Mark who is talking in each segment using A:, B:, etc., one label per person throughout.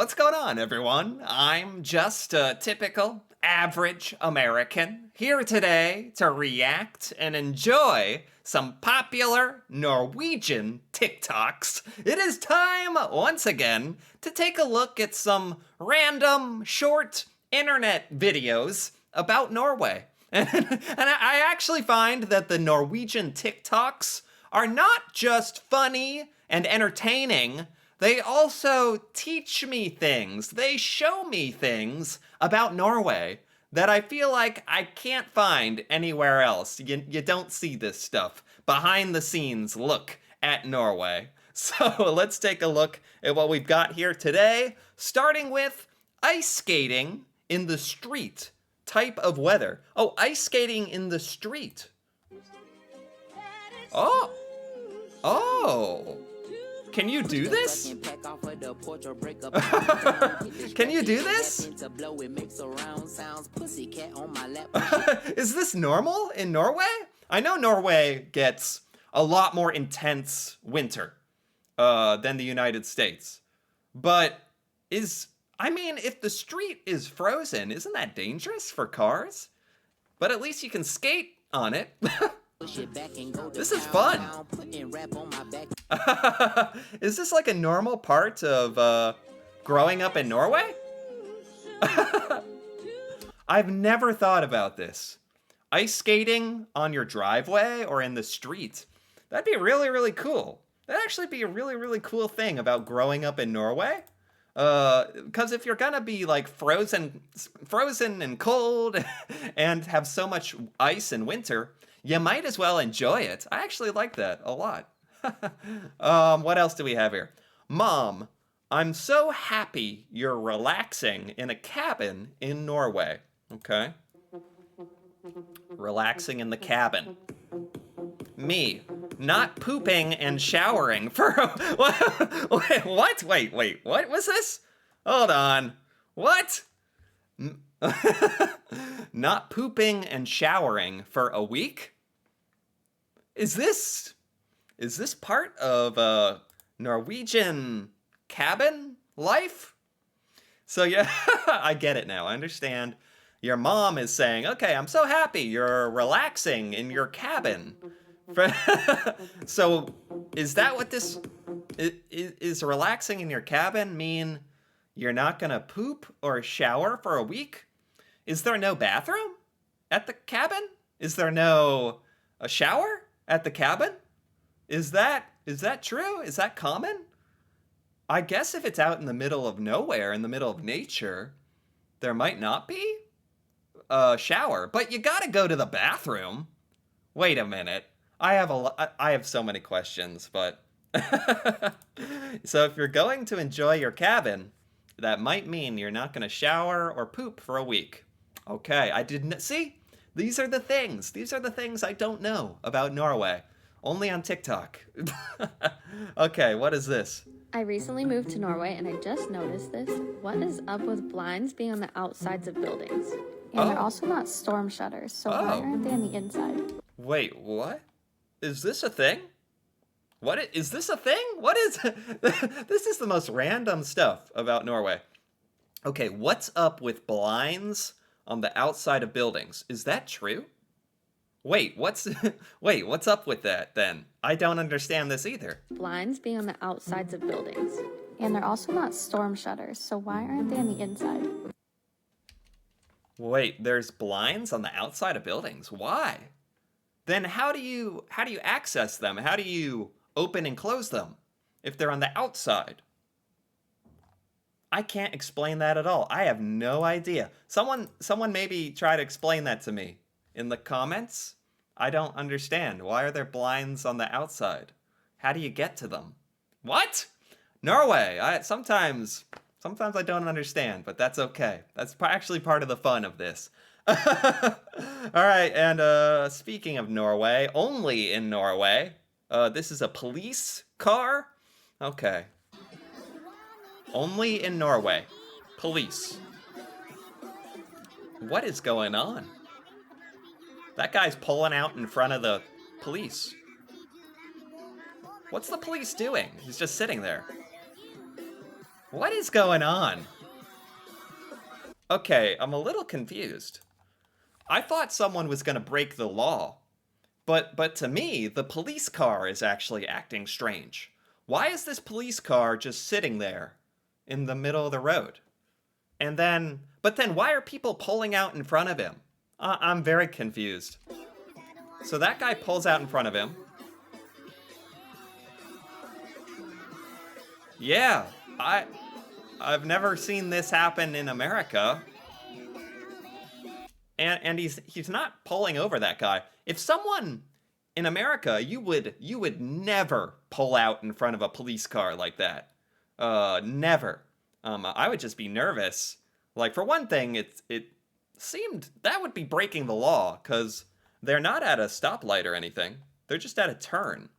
A: what's going on, everyone? I'm just a typical, average American here today to react and enjoy some popular Norwegian TikToks. It is time, once again, to take a look at some random, short internet videos about Norway. And I actually find that the Norwegian TikToks are not just funny and entertaining, they also teach me things. They show me things about Norway that I feel like I can't find anywhere else. You don't see this stuff. Behind the scenes look at Norway. So let's take a look at what we've got here today, starting with ice skating in the street type of weather. Oh, ice skating in the street. Oh. Oh. Can you do this? Can you do this? Is this normal in Norway? I know Norway gets a lot more intense winter than the United States. But if the street is frozen, isn't that dangerous for cars? But at least you can skate on it. This is fun. Is this like a normal part of growing up in Norway? I've never thought about this. Ice skating on your driveway or in the street. That'd be really, really cool. That'd actually be a really, really cool thing about growing up in Norway. Because if you're gonna be like frozen and cold and have so much ice in winter, you might as well enjoy it. I actually like that a lot. What else do we have here? Mom, I'm so happy you're relaxing in a cabin in Norway. Okay. Relaxing in the cabin. Me, not pooping and showering for what? Wait, what was this? Hold on. What? Not pooping and showering for a week? Is this part of Norwegian cabin life? So yeah, I get it now. I understand. Your mom is saying, okay, I'm so happy you're relaxing in your cabin. So is that what this is relaxing in your cabin mean you're not gonna poop or shower for a week? Is there no bathroom at the cabin? Is there no a shower at the cabin? Is that true? Is that common? I guess if it's out in the middle of nowhere, in the middle of nature, there might not be a shower, but you gotta go to the bathroom. Wait a minute. I have so many questions, but so if you're going to enjoy your cabin, that might mean you're not going to shower or poop for a week. Okay, I didn't see. These are the things I don't know about Norway. Only on TikTok. Okay, what is this?
B: I recently moved to Norway and I just noticed this. What is up with blinds being on the outsides of buildings? And they're also not storm shutters, so why aren't they on the inside?
A: Wait, what? Is this a thing? Is this a thing? What is this is the most random stuff about Norway. Okay, what's up with blinds on the outside of buildings? Is that true? Wait, what's up with that then? I don't understand this either.
B: Blinds being on the outsides of buildings. And they're also not storm shutters, so why aren't they on the inside?
A: Wait, there's blinds on the outside of buildings. Why? Then how do you access them? How do you open and close them if they're on the outside? I can't explain that at all. I have no idea. Someone maybe try to explain that to me in the comments. I don't understand. Why are there blinds on the outside? How do you get to them? What? Norway. Sometimes I don't understand, but that's okay. That's actually part of the fun of this. All right, and speaking of Norway, only in Norway, this is a police car. Okay. Only in Norway. Police. What is going on? That guy's pulling out in front of the police. What's the police doing? He's just sitting there. What is going on? Okay, I'm a little confused. I thought someone was going to break the law. But to me, the police car is actually acting strange. Why is this police car just sitting there in the middle of the road? But then why are people pulling out in front of him? I'm very confused. So that guy pulls out in front of him. Yeah, I've never seen this happen in America. And he's not pulling over that guy. If someone in America, you would never pull out in front of a police car like that. Never. I would just be nervous. Like, for one thing, it seemed that would be breaking the law, because they're not at a stoplight or anything. They're just at a turn.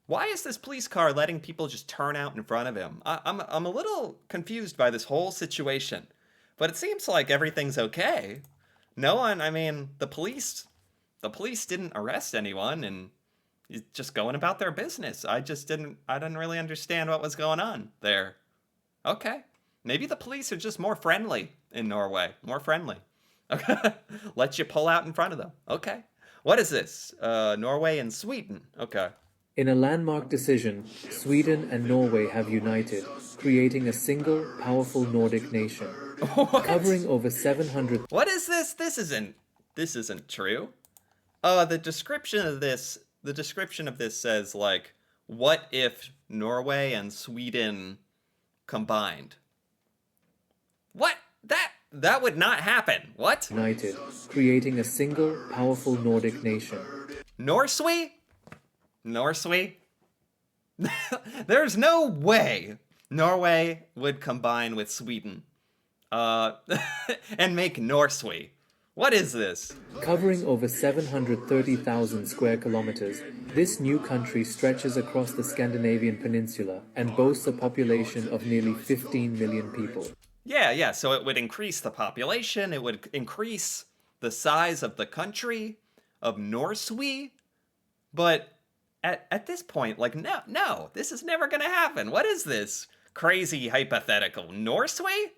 A: Why is this police car letting people just turn out in front of him? I'm a little confused by this whole situation. But it seems like everything's okay. No one, I mean, the police didn't arrest anyone, and just going about their business. I didn't really understand what was going on there. Okay. Maybe the police are just more friendly in Norway. More friendly. Okay. Let you pull out in front of them. Okay. What is this? Norway and Sweden. Okay.
C: In a landmark decision, Sweden and Norway have united, creating a single, powerful Nordic nation.
A: What?
C: Covering over 700...
A: What is this? This isn't true. The description of this says, like, what if Norway and Sweden combined? What? That would not happen. What?
C: United, creating a single, powerful Nordic nation.
A: Norswe? There's no way Norway would combine with Sweden and make Norswe. What is this?
C: Covering over 730,000 square kilometers, this new country stretches across the Scandinavian peninsula and boasts a population of nearly 15 million people.
A: Yeah, so it would increase the population, it would increase the size of the country of Norswe, but at this point, like, no, this is never gonna happen. What is this crazy hypothetical? Norswe?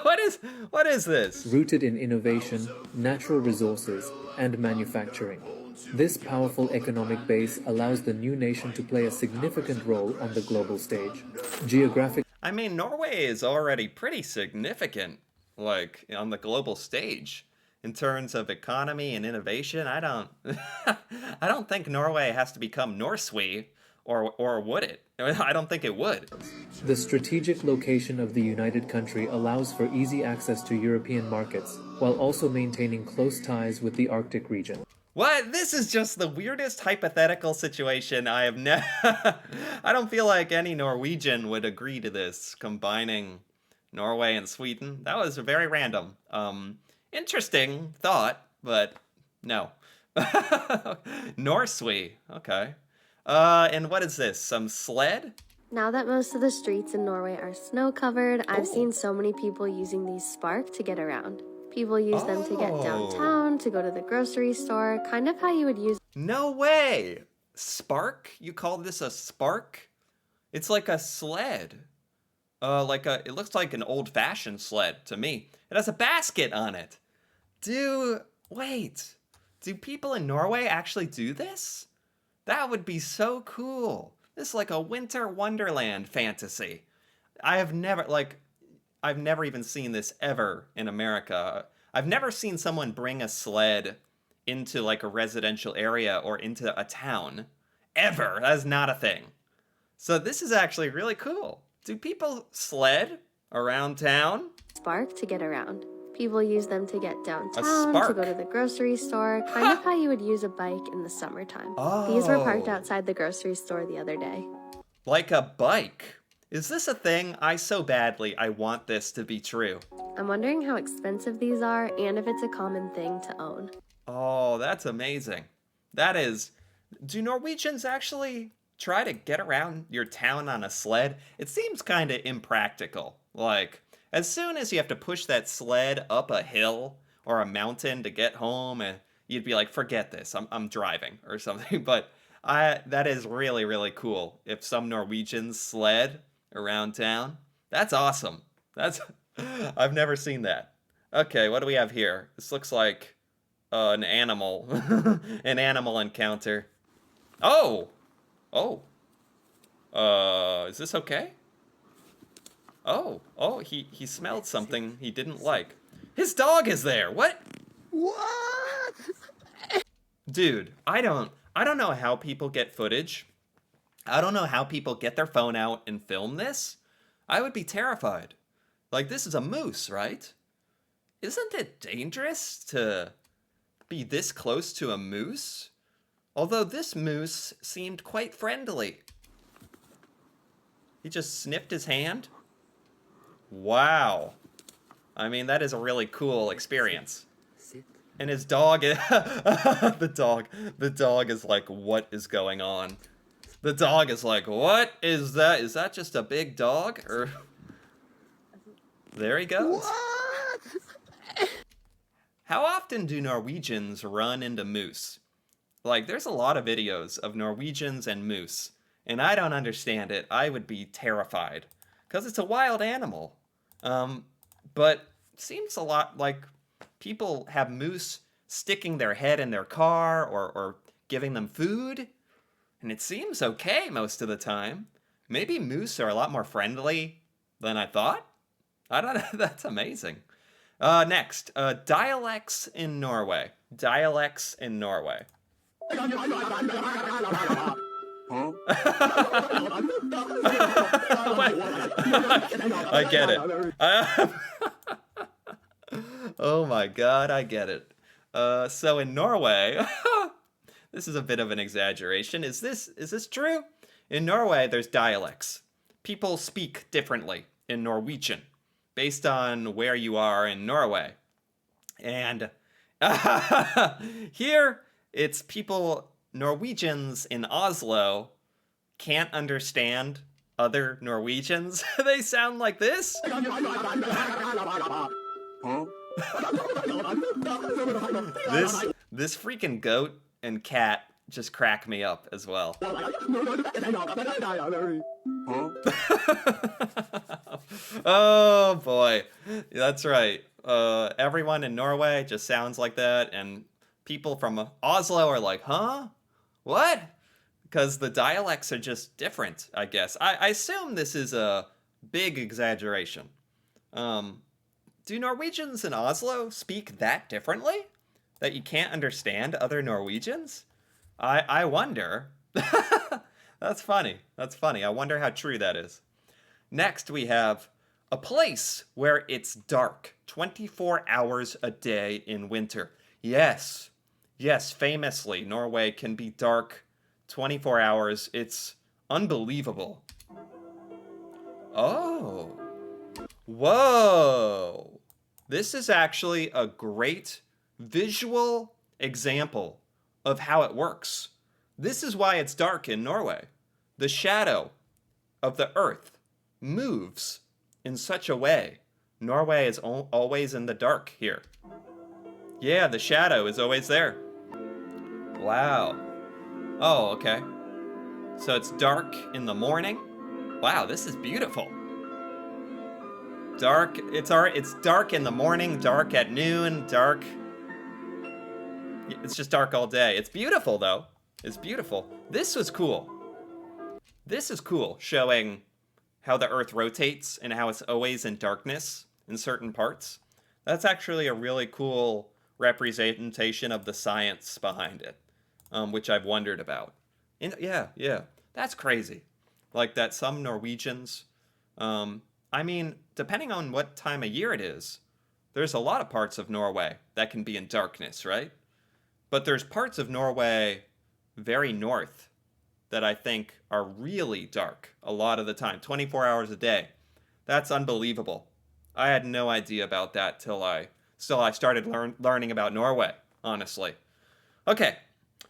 A: What is this?
C: Rooted in innovation, natural resources, and manufacturing. This powerful economic base allows the new nation to play a significant role on the global stage.
A: I mean, Norway is already pretty significant, like, on the global stage. In terms of economy and innovation, I don't think Norway has to become Norswe, or would it? I don't think it would.
C: The strategic location of the united country allows for easy access to European markets, while also maintaining close ties with the Arctic region.
A: What? This is just the weirdest hypothetical situation I have never... I don't feel like any Norwegian would agree to this, combining Norway and Sweden. That was very random. Interesting thought, but no. Norswe, okay. And what is this? Some sled?
B: Now that most of the streets in Norway are snow-covered, I've seen so many people using these Spark to get around. People use them to get downtown, to go to the grocery store, kind of how you would use...
A: No way! Spark? You call this a Spark? It's like a sled. It looks like an old-fashioned sled to me. It has a basket on it. Wait. Do people in Norway actually do this? That would be so cool. This is like a winter wonderland fantasy. I've never even seen this ever in America. I've never seen someone bring a sled into like a residential area or into a town. Ever. That is not a thing. So this is actually really cool. Do people sled around town?
B: Spark to get around. People use them to get downtown, to go to the grocery store, kind of how you would use a bike in the summertime. These were parked outside the grocery store the other day.
A: Like a bike. Is this a thing? I want this to be true.
B: I'm wondering how expensive these are and if it's a common thing to own.
A: Oh, that's amazing. That is... Do Norwegians actually try to get around your town on a sled? It seems kind of impractical. Like, as soon as you have to push that sled up a hill or a mountain to get home, and you'd be like, forget this, I'm driving or something. But that is really, really cool. If some Norwegians sled around town. That's awesome. That's I've never seen that. Okay, what do we have here? This looks like an animal, an animal encounter. Oh, oh. Is this okay? Oh, he smelled something he didn't like. His dog is there. What?
D: What?
A: Dude, I don't know how people get footage. I don't know how people get their phone out and film this. I would be terrified. Like, this is a moose, right? Isn't it dangerous to be this close to a moose? Although this moose seemed quite friendly. He just sniffed his hand. Wow. I mean, that is a really cool experience.
D: Sit.
A: And his dog, the dog is like, what is going on? The dog is like, what is that? Is that just a big dog? Or there he goes.
D: What?
A: How often do Norwegians run into moose? Like, there's a lot of videos of Norwegians and moose, and I don't understand it. I would be terrified, because it's a wild animal. But seems a lot like people have moose sticking their head in their car or giving them food, and it seems okay most of the time. Maybe moose are a lot more friendly than I thought. I don't know. That's amazing. Next, dialects in Norway. Dialects in Norway. I get it. Oh my god, I get it. So in Norway, this is a bit of an exaggeration. Is this true? In Norway, there's dialects. People speak differently in Norwegian based on where you are in Norway. And here, it's people, Norwegians in Oslo can't understand other Norwegians. They sound like this. This freaking goat and cat just crack me up as well. Oh boy, that's right. Everyone in Norway just sounds like that, and people from Oslo are like, huh? What? Because the dialects are just different, I guess. I assume this is a big exaggeration. Do Norwegians in Oslo speak that differently? That you can't understand other Norwegians? I wonder. That's funny. That's funny. I wonder how true that is. Next, we have a place where it's dark 24 hours a day in winter. Yes. Yes, famously, Norway can be dark 24 hours. It's unbelievable. Oh. Whoa. This is actually a great visual example of how it works. This is why it's dark in Norway. The shadow of the earth moves in such a way. Norway is always in the dark here. Yeah, the shadow is always there. Wow. Oh, okay. So it's dark in the morning. Wow, this is beautiful. Dark, it's dark in the morning, dark at noon, dark. It's just dark all day. It's beautiful though. It's beautiful. This was cool. This is cool, showing how the Earth rotates and how it's always in darkness in certain parts. That's actually a really cool representation of the science behind it, which I've wondered about. Yeah, that's crazy. Like that some Norwegians, I mean, depending on what time of year it is, there's a lot of parts of Norway that can be in darkness, right? But there's parts of Norway very north that I think are really dark a lot of the time, 24 hours a day. That's unbelievable. I had no idea about that till I started learning about Norway, honestly. Okay,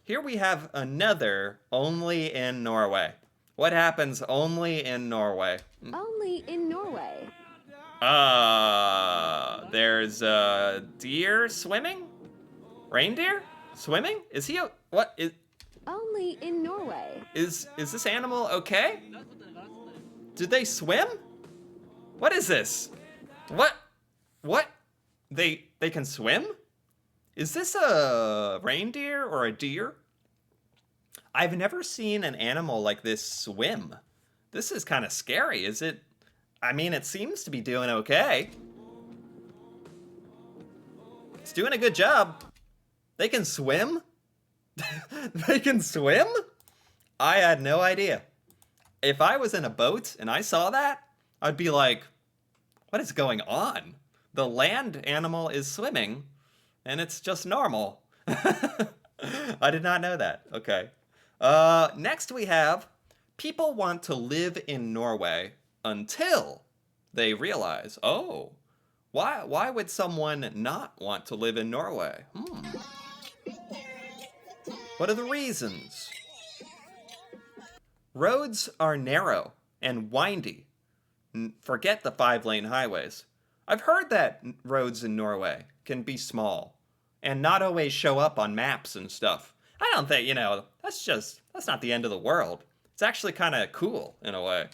A: here we have another only in Norway. What happens only in Norway?
B: Only in Norway.
A: There's deer swimming? Reindeer swimming? Is he what is
B: Only in Norway.
A: is this animal okay? Did they swim? What is this? What? What? They can swim? Is this a reindeer or a deer? I've never seen an animal like this swim. This is kind of scary. Is it? I mean, it seems to be doing okay. It's doing a good job. They can swim? They can swim? I had no idea. If I was in a boat and I saw that, I'd be like, what is going on? The land animal is swimming, and it's just normal. I did not know that. Okay. Next we have, people want to live in Norway until they realize, oh, why would someone not want to live in Norway? What are the reasons? Roads are narrow and windy. Forget the 5-lane highways. I've heard that roads in Norway can be small and not always show up on maps and stuff. I don't think, that's not the end of the world. It's actually kind of cool in a way.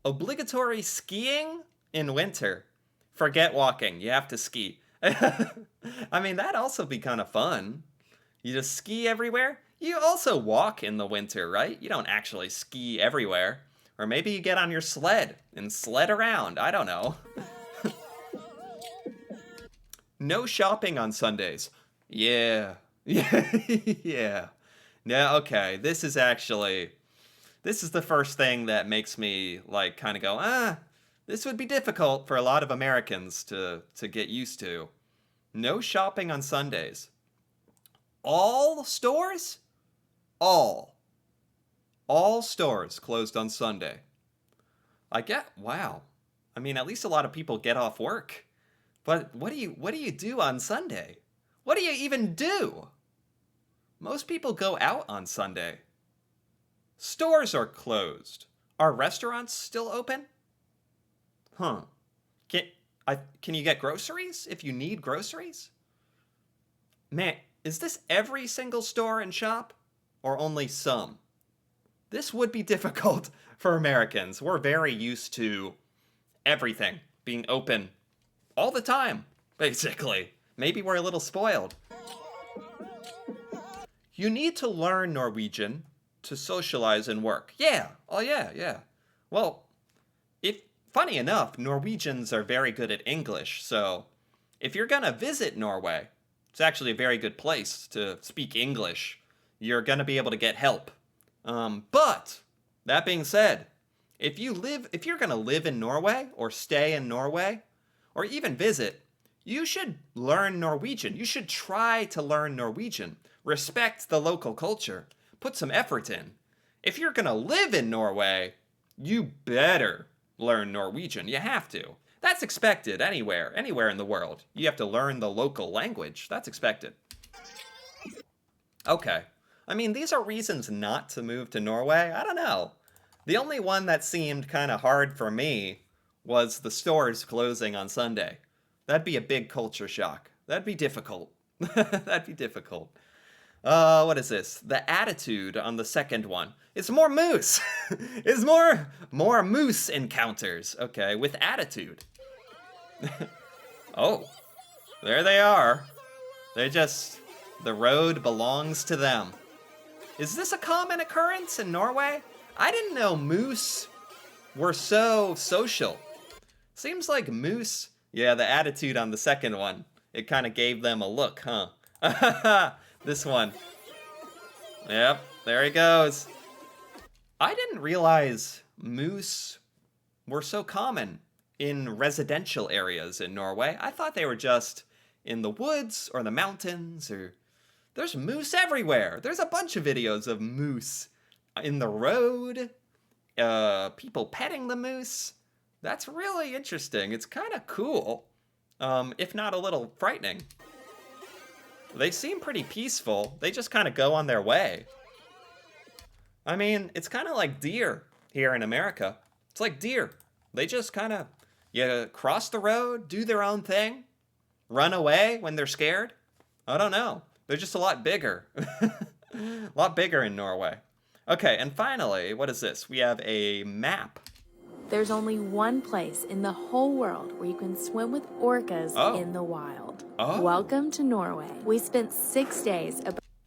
A: Obligatory skiing in winter. Forget walking, you have to ski. I mean, that'd also be kind of fun. You just ski everywhere. You also walk in the winter, right? You don't actually ski everywhere. Or maybe you get on your sled and sled around. I don't know. No shopping on Sundays. Yeah. Yeah. Yeah, okay. This is the first thing that makes me like kind of go, this would be difficult for a lot of Americans to get used to. No shopping on Sundays. All stores? All stores closed on Sunday. Wow. I mean, at least a lot of people get off work. But what do you do on Sunday? What do you even do? Most people go out on Sunday. Stores are closed. Are restaurants still open? Huh. Can you get groceries if you need groceries? Man, is this every single store and shop? Or only some? This would be difficult for Americans. We're very used to everything being open all the time, basically. Maybe we're a little spoiled. You need to learn Norwegian to socialize and work. Yeah. Oh, yeah. Well, funny enough, Norwegians are very good at English, so if you're gonna visit Norway, it's actually a very good place to speak English. You're gonna be able to get help. But that being said, if you're gonna live in Norway or stay in Norway or even visit, you should learn Norwegian. You should try to learn Norwegian. Respect the local culture. Put some effort in. If you're gonna live in Norway, you better learn Norwegian. You have to. That's expected anywhere in the world. You have to learn the local language. That's expected. Okay. I mean, these are reasons not to move to Norway. I don't know. The only one that seemed kind of hard for me was the stores closing on Sunday. That'd be a big culture shock. That'd be difficult. That'd be difficult. What is this? The attitude on the second one. It's more moose. It's more moose encounters. Okay, with attitude. Oh, there they are. The road belongs to them. Is this a common occurrence in Norway? I didn't know moose were so social. Seems like moose, yeah, the attitude on the second one. It kind of gave them a look, huh? This one. Yep, there he goes. I didn't realize moose were so common in residential areas in Norway. I thought they were just in the woods or the mountains, or there's moose everywhere. There's a bunch of videos of moose in the road, people petting the moose. That's really interesting. It's kind of cool, if not a little frightening. They seem pretty peaceful. They just kind of go on their way. I mean, it's kind of like deer here in America. It's like deer. They just kind of, cross the road, do their own thing, run away when they're scared. I don't know. They're just a lot bigger. A lot bigger in Norway. Okay, and finally, what is this? We have a map.
E: There's only one place in the whole world where you can swim with orcas
A: Oh.
E: in the wild.
A: Oh.
E: Welcome to Norway. We spent 6 days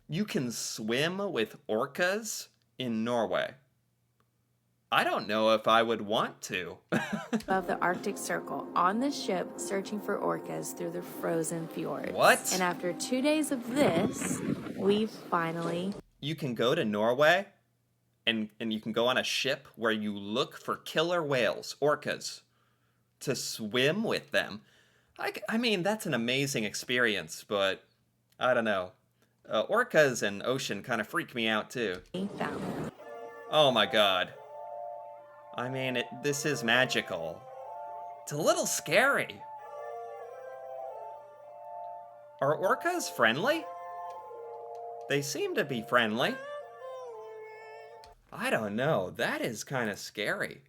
A: You can swim with orcas in Norway. I don't know if I would want to.
E: above the Arctic Circle on the ship searching for orcas through the frozen fjords.
A: What?
E: And after 2 days of this, we finally...
A: You can go to Norway and you can go on a ship where you look for killer whales, orcas, to swim with them. I mean, that's an amazing experience, but I don't know. Orcas and ocean kind of freak me out too.
E: found them.
A: Oh my god. I mean, this is magical. It's a little scary. Are orcas friendly? They seem to be friendly. I don't know. That is kind of scary.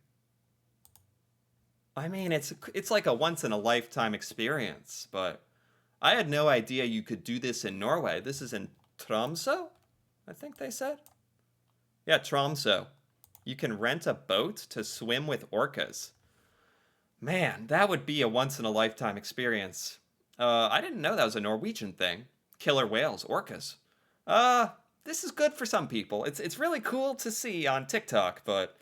A: I mean, it's like a once-in-a-lifetime experience, but I had no idea you could do this in Norway. This is in Tromsø, I think they said. Yeah, Tromsø. You can rent a boat to swim with orcas. Man, that would be a once-in-a-lifetime experience. I didn't know that was a Norwegian thing. Killer whales, orcas. This is good for some people. It's really cool to see on TikTok, but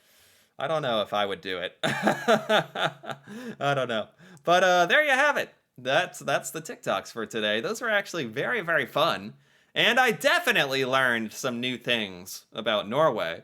A: I don't know if I would do it. I don't know. But there you have it. That's the TikToks for today. Those were actually very, very fun. And I definitely learned some new things about Norway.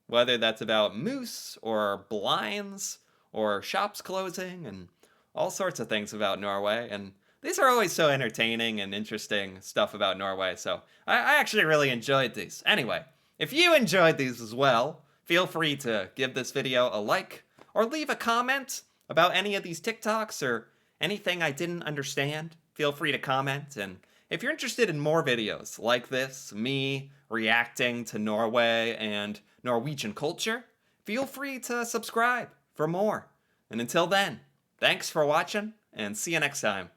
A: Whether that's about moose or blinds or shops closing and all sorts of things about Norway. And these are always so entertaining and interesting stuff about Norway. So I actually really enjoyed these. Anyway, if you enjoyed these as well, feel free to give this video a like or leave a comment about any of these TikToks or anything I didn't understand. Feel free to comment. And if you're interested in more videos like this, me reacting to Norway and Norwegian culture, feel free to subscribe for more. And until then, thanks for watching and see you next time.